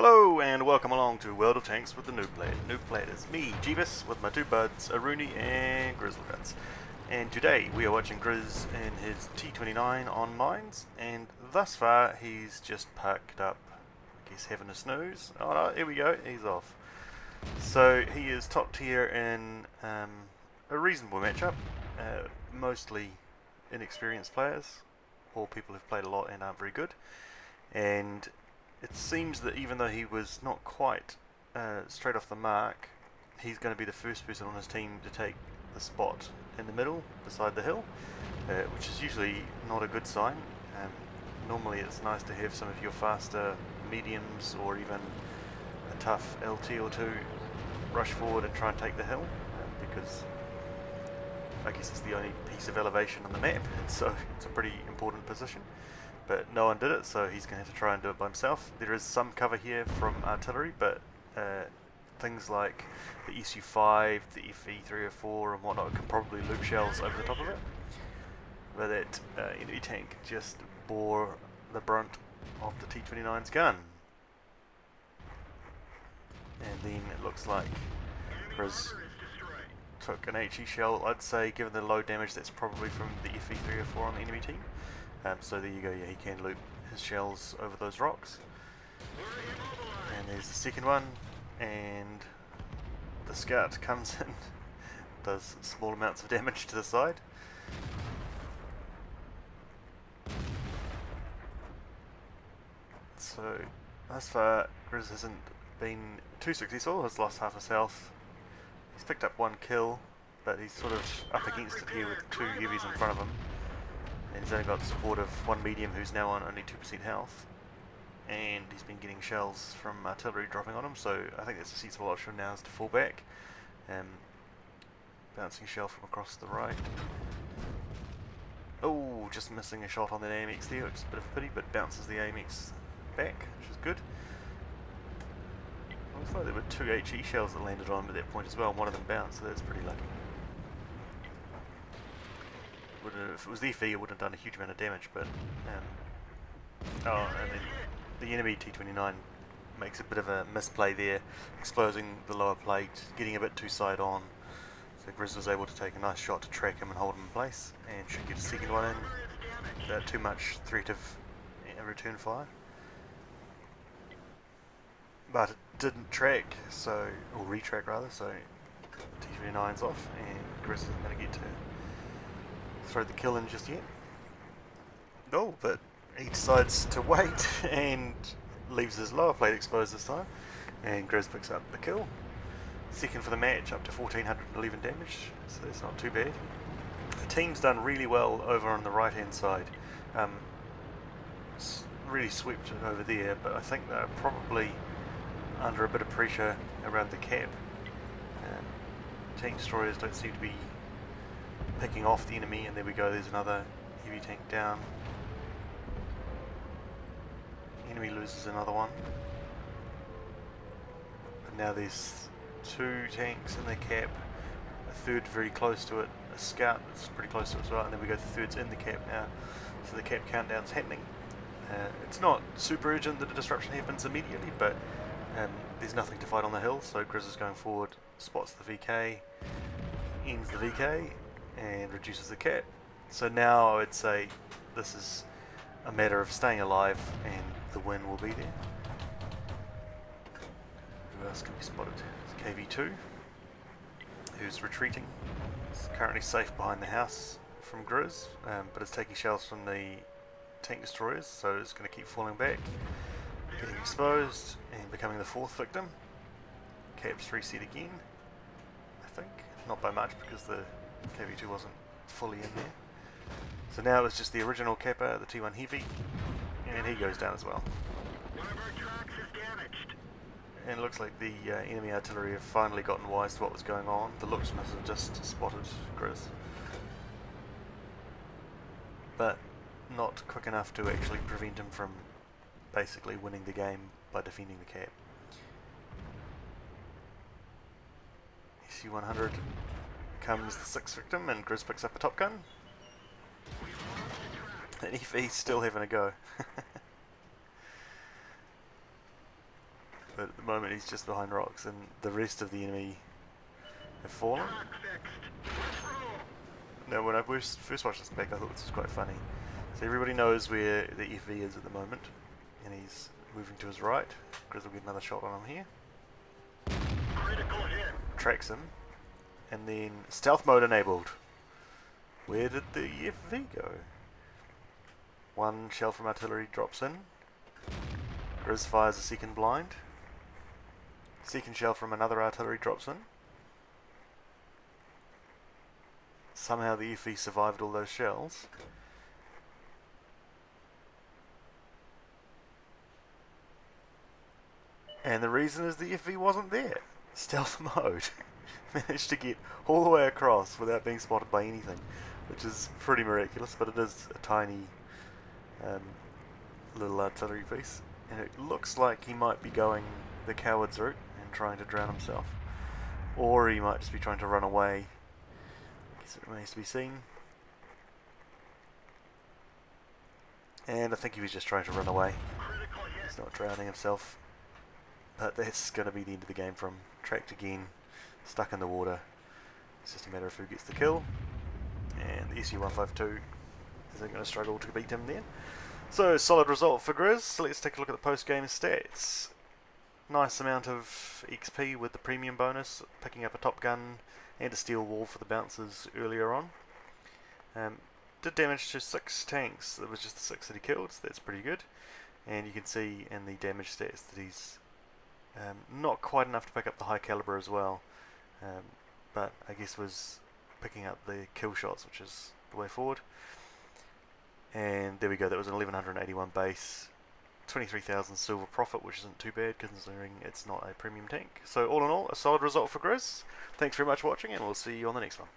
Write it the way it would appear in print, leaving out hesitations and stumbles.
Hello and welcome along to World of Tanks with the Noob Player. Noob Player is me, Jeebus, with my two buds, Aruni and grizzleguts. And today we are watching Grizz in his T29 on mines, and thus far he's just parked up, I guess having a snooze. Oh no, here we go, he's off. So he is top tier in a reasonable matchup, mostly inexperienced players, or people who've played a lot and aren't very good. And it seems that even though he was not quite straight off the mark, he's going to be the first person on his team to take the spot in the middle, beside the hill, which is usually not a good sign. Normally it's nice to have some of your faster mediums or even a tough LT or two rush forward and try and take the hill, because I guess it's the only piece of elevation on the map, so it's a pretty important position. But no one did it, so he's going to have to try and do it by himself. There is some cover here from artillery, but things like the SU-5, the FE-304 and whatnot can probably loop shells over the top of it. But that enemy tank just bore the brunt of the T29's gun. And then it looks like Grizz took an HE shell. I'd say, given the low damage, that's probably from the FE-304 on the enemy team. So there you go, yeah, he can loop his shells over those rocks. And there's the second one, and the scout comes in, does small amounts of damage to the side. So, thus far, Grizz hasn't been too successful. He's lost half his health. He's picked up one kill, but he's sort of up against it here with two heavies in front of him. And he's only got the support of one medium who's now on only 2% health. And he's been getting shells from artillery dropping on him, so I think that's a sensible option now, is to fall back. Bouncing shell from across the right. Oh, just missing a shot on that AMX there, which is a bit of a pity, but bounces the AMX back, which is good. Looks like there were two HE shells that landed on him at that point as well, and one of them bounced, so that's pretty lucky. If it was the FE, it wouldn't have done a huge amount of damage, but oh, and then the enemy T29 makes a bit of a misplay there, exposing the lower plate, getting a bit too side on. So Grizz was able to take a nice shot to track him and hold him in place, and should get a second one in without too much threat of return fire. But it didn't track, so, or retrack rather, so T29's off, and Grizz isn't going to get to throw the kill in just yet. No, but he decides to wait and leaves his lower plate exposed this time, and Grizz picks up the kill. Second for the match, up to 1411 damage, so that's not too bad. The team's done really well over on the right hand side. Really swept it over there, but I think they're probably under a bit of pressure around the cap. Tank destroyers don't seem to be picking off the enemy, and there we go, there's another heavy tank down. Enemy loses another one. But now there's two tanks in the cap, a third very close to it, a scout that's pretty close to it as well, and then we go to thirds in the cap now. So the cap countdown's happening. It's not super urgent that a disruption happens immediately, but there's nothing to fight on the hill, so Grizz is going forward, spots the VK, ends the VK, and reduces the cap. So now I would say this is a matter of staying alive, and the win will be there. Who else can be spotted? It's KV2, who's retreating. He's currently safe behind the house from Grizz, but is taking shells from the tank destroyers, so it's going to keep falling back, getting exposed, and becoming the fourth victim. Cap's reset again, I think. Not by much, because the KV2 wasn't fully in there. So now it's just the original Kappa, the T1 Heavy, and he goes down as well. One of our tracks is damaged. And it looks like the enemy artillery have finally gotten wise to what was going on. The looks must have just spotted Grizz, but not quick enough to actually prevent him from basically winning the game by defending the cap. SU-100 comes the sixth victim, and Grizz picks up a top gun. And FE's still having a go. but at the moment he's just behind rocks, and the rest of the enemy have fallen. Dock fixed. Let's roll. Now, when I first watched this back, I thought this was quite funny. So everybody knows where the FV is at the moment, and he's moving to his right. Grizz will get another shot on him here. Critical hit. Tracks him, and then stealth mode enabled. Where did the FV go? One shell from artillery drops in. Grizz fires a second blind. Second shell from another artillery drops in. Somehow the FV survived all those shells. And the reason is the FV wasn't there. Stealth mode. Managed to get all the way across without being spotted by anything, which is pretty miraculous, but it is a tiny little artillery piece. And it looks like he might be going the coward's route and trying to drown himself. Or he might just be trying to run away. I guess it remains to be seen. And I think he was just trying to run away. Critical hit. He's not drowning himself. But that's going to be the end of the game for him. Tracked again, stuck in the water. It's just a matter of who gets the kill. And the SU-152 isn't going to struggle to beat him then. So, solid result for Grizz. So let's take a look at the post-game stats. Nice amount of XP with the premium bonus, picking up a top gun and a steel wall for the bouncers earlier on. Did damage to 6 tanks. It was just the 6 that he killed, so that's pretty good. And you can see in the damage stats that he's not quite enough to pick up the high caliber as well, but I guess was picking up the kill shots, which is the way forward. And there we go, that was an 1181 base, 23,000 silver profit, which isn't too bad considering it's not a premium tank. So all in all, a solid result for Grizz. Thanks very much for watching, and we'll see you on the next one.